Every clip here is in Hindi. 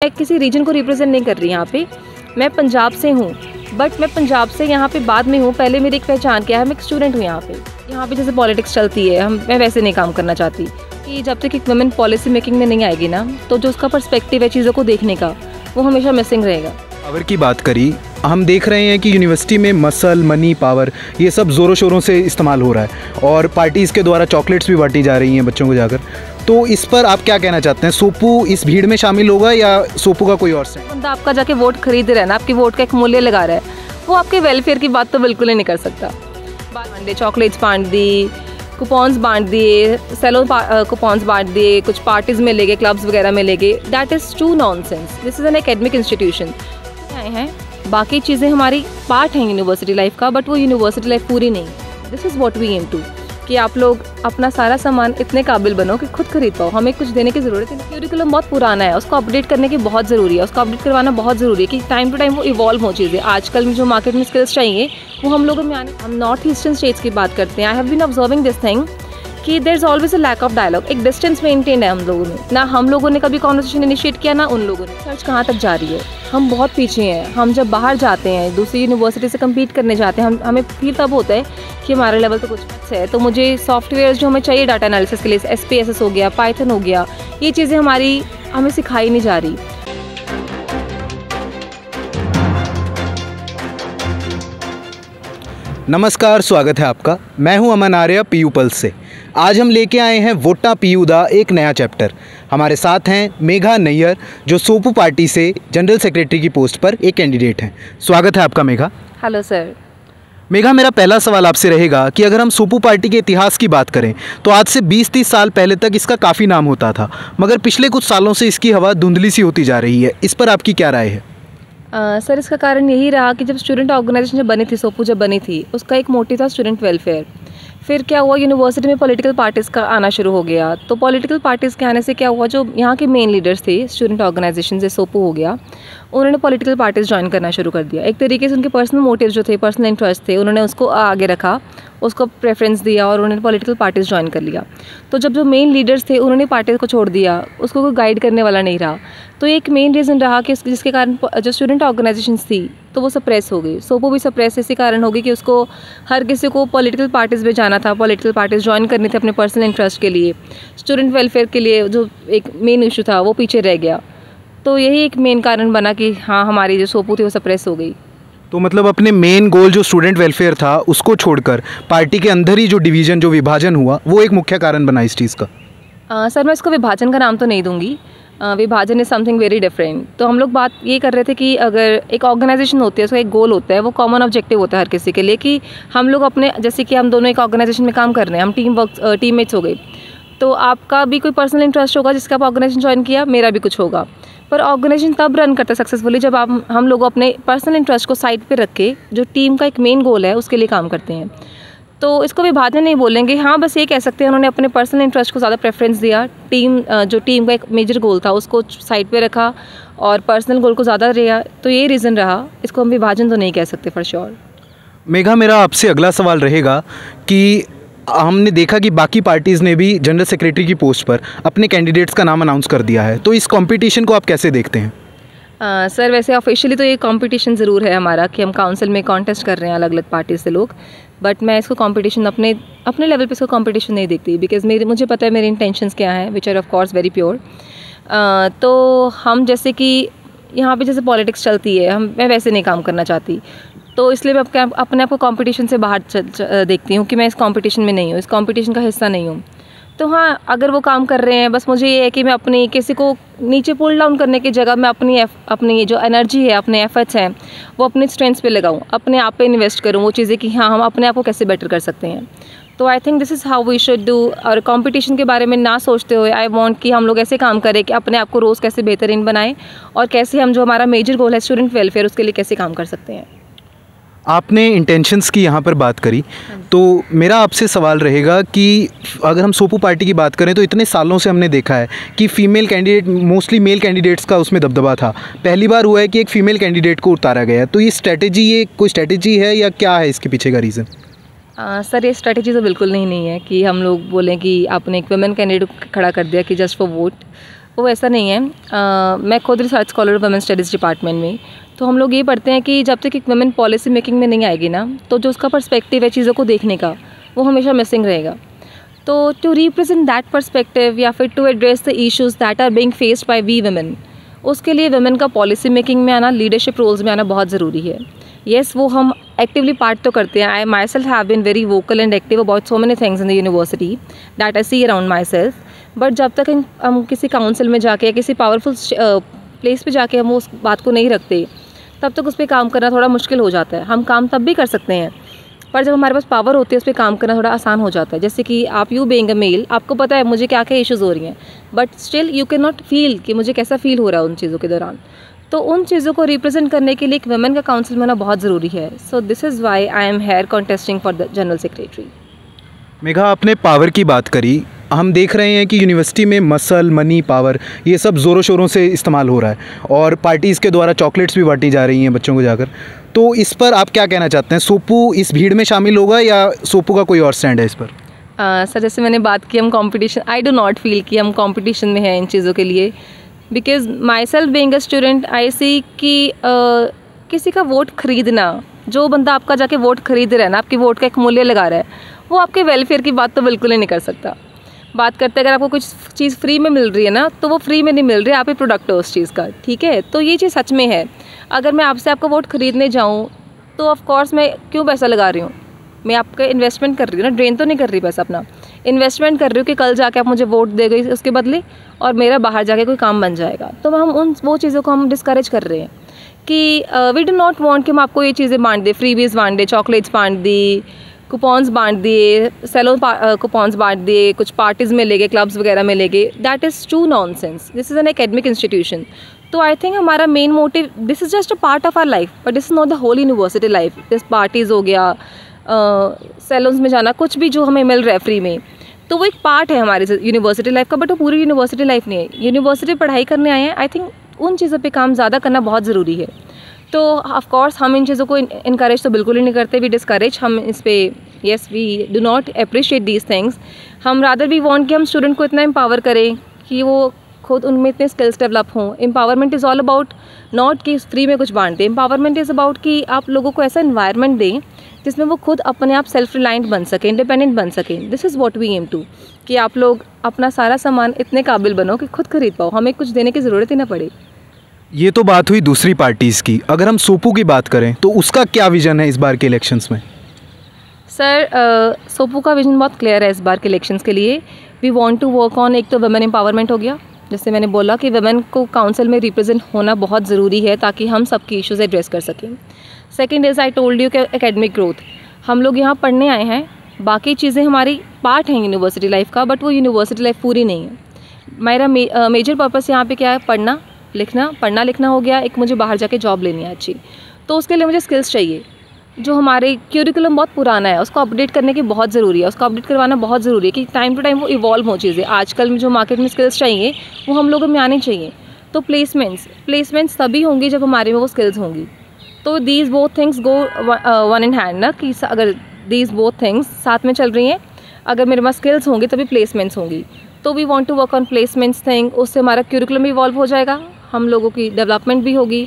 मैं किसी रीजन को रिप्रेजेंट नहीं कर रही यहाँ पे। मैं पंजाब से हूँ, बट मैं पंजाब से यहाँ पे बाद में हूँ। पहले मेरी एक पहचान क्या है, मैं एक स्टूडेंट हूँ यहाँ पे जैसे पॉलिटिक्स चलती है, मैं वैसे नहीं काम करना चाहती कि जब तक एक वुमेन पॉलिसी मेकिंग में नहीं आएगी ना, तो जो उसका पर्सपेक्टिव है चीज़ों को देखने का, वो हमेशा मिसिंग रहेगा। पावर की बात करी, हम देख रहे हैं कि यूनिवर्सिटी में मसल, मनी, पावर ये सब ज़ोरों शोरों से इस्तेमाल हो रहा है और पार्टीज़ के द्वारा चॉकलेट्स भी बांटी जा रही हैं बच्चों को जाकर। तो इस पर आप क्या कहना चाहते हैं? सोपू इस भीड़ में शामिल होगा या सोपू का कोई और से? बंदा आपका जाके वोट खरीद रहा है ना, आपकी वोट का एक मूल्य लगा रहा है, वो आपके वेलफेयर की बात तो बिल्कुल ही नहीं कर सकता। चॉकलेट्स बांट दी, कूपन्स बांट दिए, सेलो कूपन्स बांट दिए, कुछ पार्टीज़ में ले गए, क्लब्स वगैरह में ले गए, that is true nonsense. This is an academic institution. आए हैं बाकी चीज़ें हमारी पार्ट हैं यूनिवर्सिटी लाइफ का, बट वो यूनिवर्सिटी लाइफ पूरी नहीं। This is what we aim to, कि आप लोग अपना सारा सामान इतने काबिल बनो कि खुद खरीद पाओ, हमें कुछ देने की ज़रूरत है। क्यूरिकुलम बहुत पुराना है, उसको अपडेट करने की बहुत ज़रूरी है, उसको अपडेट करवाना बहुत ज़रूरी है कि टाइम टू टाइम वो इवॉल्व हो चीज़ें। आजकल में जो मार्केट में स्किल्स चाहिए वो हम लोगों में आने। हम नॉर्थ ईस्टर्न स्टेट्स की बात करते हैं। I have been observing this thing कि there is always a lack of dialogue. एक डिस्टेंस मेंटेन है हम लोगों में, ना हम लोगों ने कभी कॉन्वर्सेशन इनिशिएट किया, ना उन लोगों ने। सर्च कहाँ तक जा रही है, हम बहुत पीछे हैं। हम जब बाहर जाते हैं, दूसरी यूनिवर्सिटी से कम्पीट करने जाते हैं, हमें फील तब होता है कि हमारा लेवल तो कुछ अच्छा है। तो मुझे सॉफ्टवेयर जो हमें चाहिए डाटा एनालिसिस के लिए, SPSS हो गया, पाइथन हो गया, ये चीज़ें हमें सिखाई नहीं जा रही। नमस्कार, स्वागत है आपका। मैं हूं अमन आर्य, PU पल्स से। आज हम लेके आए हैं वोटा PU दा एक नया चैप्टर। हमारे साथ हैं मेघा नैयर, जो सोपू पार्टी से जनरल सेक्रेटरी की पोस्ट पर एक कैंडिडेट हैं। स्वागत है आपका मेघा। Hello sir. मेघा, मेरा पहला सवाल आपसे रहेगा कि अगर हम सोपू पार्टी के इतिहास की बात करें तो आज से 20-30 साल पहले तक इसका काफ़ी नाम होता था, मगर पिछले कुछ सालों से इसकी हवा धुंधली सी होती जा रही है। इस पर आपकी क्या राय है? सर, इसका कारण यही रहा कि जब स्टूडेंट ऑर्गेनाइजेशन जब बनी थी, सोपू जब बनी थी, उसका एक मोटिव था स्टूडेंट वेलफेयर। फिर क्या हुआ, यूनिवर्सिटी में पॉलिटिकल पार्टीज़ का आना शुरू हो गया। तो पॉलिटिकल पार्टीज़ के आने से क्या हुआ, जो यहाँ के मेन लीडर्स थे स्टूडेंट ऑर्गेनाइजेशन से, सोपू हो गया, उन्होंने पॉलिटिकल पार्टीज़ ज्वाइन करना शुरू कर दिया। एक तरीके से उनके पर्सनल मोटिव जो थे, पर्सनल इंटरेस्ट थे, उन्होंने उसको आगे रखा, उसको प्रेफरेंस दिया और उन्होंने पॉलिटिकल पार्टीज़ ज्वाइन कर लिया। तो जब जो मेन लीडर्स थे उन्होंने पार्टी को छोड़ दिया, उसको कोई गाइड करने वाला नहीं रहा। तो एक मेन रीज़न रहा कि जिसके कारण जो स्टूडेंट ऑर्गेनाइजेशंस थी तो वो सप्रेस हो गई। सोपो भी सप्रेस इसी कारण हो गई कि उसको हर किसी को पॉलिटिकल पार्टीज़ में जाना था, पॉलिटिकल पार्टीज़ ज्वाइन करनी थी अपने पर्सनल इंटरेस्ट के लिए। स्टूडेंट वेलफेयर के लिए जो एक मेन इशू था वो पीछे रह गया। तो यही एक मेन कारण बना कि हाँ, हमारी जो सोपो थी वो सप्रेस हो गई। तो मतलब अपने मेन गोल जो स्टूडेंट वेलफेयर था उसको छोड़कर पार्टी के अंदर ही जो डिवीज़न, जो विभाजन हुआ, वो एक मुख्य कारण बना इस चीज़ का। सर, मैं इसको विभाजन का नाम तो नहीं दूंगी। विभाजन इज़ समथिंग वेरी डिफरेंट। तो हम लोग बात ये कर रहे थे कि अगर एक ऑर्गेनाइजेशन होती है, उसका एक गोल होता है, वो कॉमन ऑब्जेक्टिव होता है हर किसी के लिए, कि हम लोग अपने, जैसे कि हम दोनों एक ऑर्गेनाइजेशन में काम कर रहे हैं, हम टीममेट्स हो गए, तो आपका भी कोई पर्सनल इंटरेस्ट होगा जिसका आप ऑर्गेनाइजेशन ज्वाइन किया, मेरा भी कुछ होगा। पर ऑर्गेनाइजेशन तब रन करता है सक्सेसफुली जब हम लोग अपने पर्सनल इंटरेस्ट को साइड पे रख के जो टीम का एक मेन गोल है उसके लिए काम करते हैं। तो इसको विभाजन नहीं बोलेंगे, हाँ, बस ये कह सकते हैं उन्होंने अपने पर्सनल इंटरेस्ट को ज़्यादा प्रेफरेंस दिया, जो टीम का एक मेजर गोल था उसको साइड पे रखा और पर्सनल गोल को ज़्यादा दिया। तो ये रीज़न रहा, इसको हम विभाजन तो नहीं कह सकते फॉर श्योर। मेघा, मेरा आपसे अगला सवाल रहेगा कि हमने देखा कि बाकी पार्टीज़ ने भी जनरल सेक्रेटरी की पोस्ट पर अपने कैंडिडेट्स का नाम अनाउंस कर दिया है, तो इस कंपटीशन को आप कैसे देखते हैं? सर, वैसे ऑफिशियली तो ये कंपटीशन ज़रूर है हमारा कि हम काउंसिल में कॉन्टेस्ट कर रहे हैं अलग अलग पार्टी से लोग, बट मैं इसको कंपटीशन अपने लेवल पे इसको कंपटीशन नहीं देखती, बिकॉज मुझे पता है मेरे इंटेंशंस क्या हैं, which are of course very pure. तो हम जैसे कि यहाँ पे जैसे पॉलिटिक्स चलती है, मैं वैसे नहीं काम करना चाहती, तो इसलिए मैं अपने आप को कंपटीशन से बाहर देखती हूँ कि मैं इस कंपटीशन में नहीं हूँ, इस कंपटीशन का हिस्सा नहीं हूँ। तो हाँ, अगर वो काम कर रहे हैं, बस मुझे ये है कि मैं अपनी किसी को नीचे पुल डाउन करने की जगह मैं अपनी जो एनर्जी है, अपने एफर्ट्स हैं, वो अपने स्ट्रेंथ्स पे लगाऊं, अपने आप पे इन्वेस्ट करूं वो चीज़ें कि हाँ, हम अपने आप को कैसे बेटर कर सकते हैं। तो I think this is how we should do. और कंपटीशन के बारे में ना सोचते हुए आई वांट कि हम लोग ऐसे काम करें कि अपने आप को रोज़ कैसे बेहतरीन बनाएं और कैसे हम जो हमारा मेजर गोल है स्टूडेंट वेलफेयर, उसके लिए कैसे काम कर सकते हैं। आपने इंटेंशंस की यहाँ पर बात करी, तो मेरा आपसे सवाल रहेगा कि अगर हम सोपू पार्टी की बात करें तो इतने सालों से हमने देखा है कि female candidate, mostly male candidates का उसमें दबदबा था। पहली बार हुआ है कि एक फ़ीमेल कैंडिडेट को उतारा गया है, तो ये कोई स्ट्रेटेजी है या क्या है इसके पीछे का रीज़न? सर, ये स्ट्रेटेजी तो बिल्कुल नहीं है कि हम लोग बोलें कि आपने एक वुमेन कैंडिडेट खड़ा कर दिया कि जस्ट फॉर वोट। वो ऐसा नहीं है। मैं खुद रिसर्च स्कॉलर हूँ वुमेन स्टडीज़ डिपार्टमेंट में। तो हम लोग ये पढ़ते हैं कि जब तक एक वुमेन पॉलिसी मेकिंग में नहीं आएगी ना, तो जो उसका पर्सपेक्टिव है चीज़ों को देखने का, वो हमेशा मिसिंग रहेगा। तो टू रिप्रेजेंट दैट पर्सपेक्टिव या फिर to address the issues that are being faced by we women, उसके लिए वुमेन का पॉलिसी मेकिंग में आना, लीडरशिप रोल्स में आना बहुत ज़रूरी है। येस, वो हम एक्टिवली पार्ट तो करते हैं। I myself have been very vocal and active about so many things in the university that I see around myself. But जब तक हम किसी काउंसिल में जाके या किसी पावरफुल प्लेस पे जाके हम उस बात को नहीं रखते, तब तक उस पर काम करना थोड़ा मुश्किल हो जाता है। हम काम तब भी कर सकते हैं, पर जब हमारे पास पावर होती है उस पर काम करना थोड़ा आसान हो जाता है। जैसे कि आप यू बीइंग अ मेल, आपको पता है मुझे क्या क्या इश्यूज़ हो रही हैं, but still you can not feel कि मुझे कैसा फील हो रहा है उन चीज़ों के दौरान। तो उन चीज़ों को रिप्रेजेंट करने के लिए एक वुमेन का काउंसिल में होना बहुत ज़रूरी है। So this is why I am here contesting for the general secretary. Megha, आपने पावर की बात करी। हम देख रहे हैं कि यूनिवर्सिटी में मसल, मनी, पावर, ये सब ज़ोरों शोरों से इस्तेमाल हो रहा है और पार्टीज़ के द्वारा चॉकलेट्स भी बांटी जा रही हैं बच्चों को जाकर। तो इस पर आप क्या कहना चाहते हैं? सोपू इस भीड़ में शामिल होगा या सोपू का कोई और स्टैंड है इस पर? सर, जैसे मैंने बात की, हम competition, I do not feel कि हम कंपटीशन में हैं इन चीज़ों के लिए। Because myself being a student, I see कि किसी का वोट खरीदना, जो बंदा आपका जाके वोट खरीद रहा है ना, आपकी वोट का एक मूल्य लगा रहा है, वो आपके वेलफेयर की बात तो बिल्कुल ही नहीं कर सकता। बात करते अगर आपको कुछ चीज़ फ्री में मिल रही है ना, तो वो फ्री में नहीं मिल रही है, आप ही प्रोडक्ट हो उस चीज़ का, ठीक है। तो ये चीज़ सच में है। अगर मैं आपसे आपका वोट खरीदने जाऊँ तो ऑफ कोर्स मैं क्यों पैसा लगा रही हूँ? मैं आपका इन्वेस्टमेंट कर रही हूँ ना, ड्रेन तो नहीं कर रही पैसा अपना, इन्वेस्टमेंट कर रही हूँ कि कल जाके आप मुझे वोट दे गई उसके बदले और मेरा बाहर जाके कोई काम बन जाएगा। तो हम वो चीज़ों को हम डिस्करेज कर रहे हैं कि वी डू नॉट वांट कि हम आपको ये चीज़ें बांट दें, फ्रीबीज बांट दें, चॉकलेट्स बांट दी, कूपन्स बांट दिए, सैलून कूपन्स बांट दिए, कुछ पार्टीज़ में ले गए, क्लब्स वगैरह में ले गए। That is true nonsense. This is an academic institution. तो आई थिंक हमारा main motive, this is just a part of our life, but this is not the whole university life. This parties हो गया, सैलून्स में जाना, कुछ भी जो हमें मिल रहा है फ्री में, तो वो एक पार्ट है हमारी यूनिवर्सिटी लाइफ का, बट वो पूरी यूनिवर्सिटी लाइफ नहीं है। यूनिवर्सिटी पढ़ाई करने आए हैं, आई थिंक उन चीज़ों पे काम ज़्यादा करना बहुत ज़रूरी है। तो ऑफ कोर्स हम इन चीज़ों को इनकरेज तो बिल्कुल ही नहीं करते, वी डिस्करेज। हम इस पे yes, we do not appreciate these things. हम रादर वी वांट कि हम स्टूडेंट को इतना एम्पावर करें कि वो खुद उनमें इतने स्किल्स डेवलप हों। Empowerment is all about not कि फ्री में कुछ बांट दें। एम्पावरमेंट इज़ अबाउट कि आप लोगों को ऐसा इन्वायरमेंट दें जिसमें वो खुद अपने आप सेल्फ रिलायंट बन सकें, इंडिपेंडेंट बन सकें। This is what we aim to, कि आप लोग अपना सारा सामान इतने काबिल बनो कि खुद खरीद पाओ, हमें कुछ देने की ज़रूरत ही ना पड़े। ये तो बात हुई दूसरी पार्टीज़ की। अगर हम सोपू की बात करें तो उसका क्या विज़न है इस बार के इलेक्शंस में? सर, सोपू का विजन बहुत क्लियर है इस बार के इलेक्शंस के लिए। We want to work on, एक तो वुमेन एम्पावरमेंट हो गया, जैसे मैंने बोला कि वुमेन को काउंसिल में रिप्रेजेंट होना बहुत ज़रूरी है ताकि हम सबकी इश्यूज़ एड्रेस कर सकें। Second is, I told you कि एकेडमिक ग्रोथ। हम लोग यहाँ पढ़ने आए हैं, बाकी चीज़ें हमारी पार्ट हैं यूनिवर्सिटी लाइफ का, बट वो यूनिवर्सिटी लाइफ पूरी नहीं है। मेरा मेजर पर्पस यहाँ पे क्या है? पढ़ना लिखना हो गया। एक मुझे बाहर जाके जॉब लेनी है अच्छी, तो उसके लिए मुझे स्किल्स चाहिए। जो हमारे क्यूरिकुलम बहुत पुराना है, उसको अपडेट करने की बहुत ज़रूरी है, उसको अपडेट करवाना बहुत ज़रूरी है कि टाइम टू टाइम वो इवॉल्व हो चीज़ें। आजकल में जो मार्केट में स्किल्स चाहिए वो हम लोगों में आनी चाहिए। तो प्लेसमेंट्स तभी होंगी जब हमारे में वो स्किल्स होंगी। तो these both things go one in hand ना, कि अगर दीज बोथ थिंग्स साथ में चल रही हैं, अगर मेरे पास स्किल्स होंगी तभी प्लेसमेंट्स होंगी। तो we want to work on placements thing, उससे हमारा क्यूरिकुलम भी इवॉल्व हो जाएगा, हम लोगों की डेवलपमेंट भी होगी।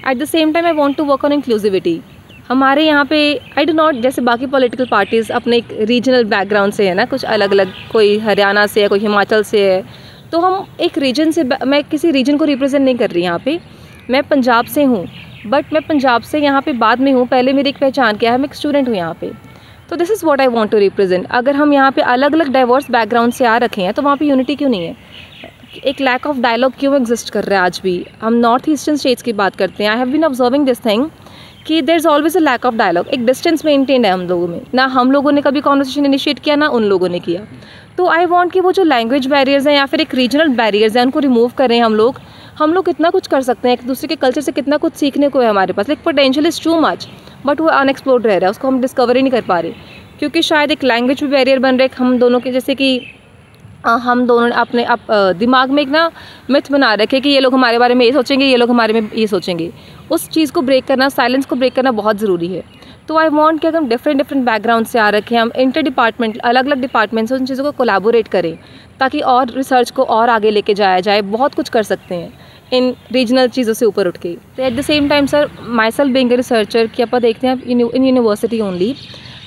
At the same time I want to work on inclusivity. हमारे यहाँ पे आई डू नॉट, जैसे बाकी पॉलिटिकल पार्टीज़ अपने एक रीजनल बैकग्राउंड से है ना, कुछ अलग अलग, कोई हरियाणा से है, कोई हिमाचल से है, तो हम एक रीजन से, मैं किसी रीजन को रिप्रेजेंट नहीं कर रही यहाँ पे। मैं पंजाब से हूँ, बट मैं पंजाब से यहाँ पे बाद में हूँ, पहले मेरी एक पहचान क्या है, मैं एक स्टूडेंट हूँ यहाँ पे। तो this is what I want to represent. अगर हम यहाँ पे अलग अलग डाइवर्स बैकग्राउंड से आ रखे हैं तो वहाँ पे यूनिटी क्यों नहीं है? एक लैक ऑफ डायलॉग क्यों एग्जिस्ट कर रहा है आज भी? हम नॉर्थ ईस्टर्न स्टेट्स की बात करते हैं, I have been observing this thing कि there is always a lack of dialogue. एक डिस्टेंस मेंटेन है हम लोगों में, ना हम लोगों ने कभी कॉन्वर्सेशन इनिशिएट किया, ना उन लोगों ने किया। तो आई वांट कि वो जो लैंग्वेज बैरियर्स हैं या फिर एक रीजनल बैरियर्स हैं, उनको रिमूव करें। हम लोग कितना कुछ कर सकते हैं, एक दूसरे के कल्चर से कितना कुछ सीखने को है हमारे पास। Like potential is too much, but वो अनएक्सप्लोर्ड रह रहा है, उसको हम डिस्कवर ही नहीं कर पा रहे, क्योंकि शायद एक लैंग्वेज भी बैरियर बन रहा है हम दोनों के। जैसे कि हम दोनों ने अपने दिमाग में एक ना मिथ बना रखे कि ये लोग हमारे बारे में ये सोचेंगे, ये लोग हमारे में ये सोचेंगे। उस चीज़ को ब्रेक करना, साइलेंस को ब्रेक करना बहुत ज़रूरी है। तो आई वांट कि अगर हम डिफरेंट बैकग्राउंड से आ रखे हैं, हम इंटर डिपार्टमेंट अलग अलग डिपार्टमेंट से उन चीज़ों को कोलैबोरेट करें ताकि और रिसर्च को और आगे लेके जाया जाए। बहुत कुछ कर सकते हैं इन रीजनल चीज़ों से ऊपर उठ के। तो eight the same time sir, my self being a researcher, कि अपन देखते हैं इन यूनिवर्सिटी ओनली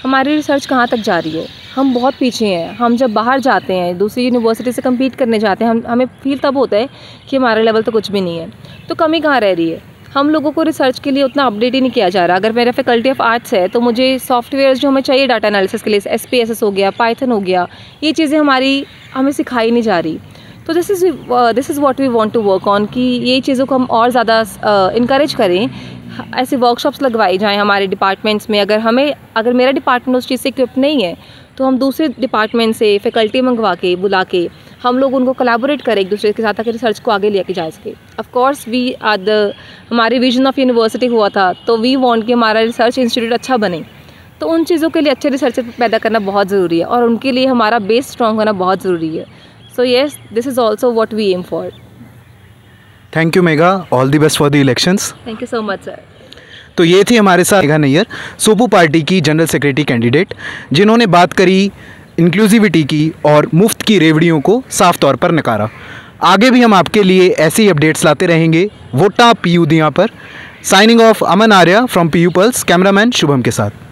हमारी रिसर्च कहाँ तक जा रही है। हम बहुत पीछे हैं। हम जब बाहर जाते हैं, दूसरी यूनिवर्सिटी से कम्पीट करने जाते हैं, हमें फील तब होता है कि हमारा लेवल तो कुछ भी नहीं है। तो कमी कहाँ रह रही है? हम लोगों को रिसर्च के लिए उतना अपडेट ही नहीं किया जा रहा। अगर मेरा फैकल्टी ऑफ आर्ट्स है तो मुझे सॉफ्टवेयर जो हमें चाहिए डाटा एनालिसिस के लिए, SPSS हो गया, पाइथन हो गया, ये चीज़ें हमें सिखाई नहीं जा रही। तो this is what we want to work on, कि ये चीज़ों को हम और ज़्यादा इनकरेज करें। ऐसे वर्कशॉप्स लगवाई जाएँ हमारे डिपार्टमेंट्स में। अगर मेरा डिपार्टमेंट उस चीज़ से इक्विप नहीं है तो हम दूसरे डिपार्टमेंट से फैकल्टी मंगवा के बुला के हम लोग उनको कोलैबोरेट करें एक दूसरे के साथ ताकि रिसर्च को आगे लेके जा सके। ऑफ कोर्स हमारी विजन ऑफ यूनिवर्सिटी हुआ था तो वी वांट कि हमारा रिसर्च इंस्टीट्यूट अच्छा बने। तो उन चीज़ों के लिए अच्छे रिसर्चर पैदा करना बहुत ज़रूरी है और उनके लिए हमारा बेस स्ट्रॉन्ग होना बहुत ज़रूरी है। So yes, this is also what we aim for. Thank you Megha, all the best for the elections. Thank you so much sir. तो ये थी हमारे साथ मेघा नैयर, सोपू पार्टी की जनरल सेक्रेटरी कैंडिडेट, जिन्होंने बात करी इंक्लूसिविटी की और मुफ्त की रेवड़ियों को साफ तौर पर नकारा। आगे भी हम आपके लिए ऐसे ही अपडेट्स लाते रहेंगे वोटा PU दिया पर। Signing off, Aman Arya from PU pulse, cameraman Shubham के साथ।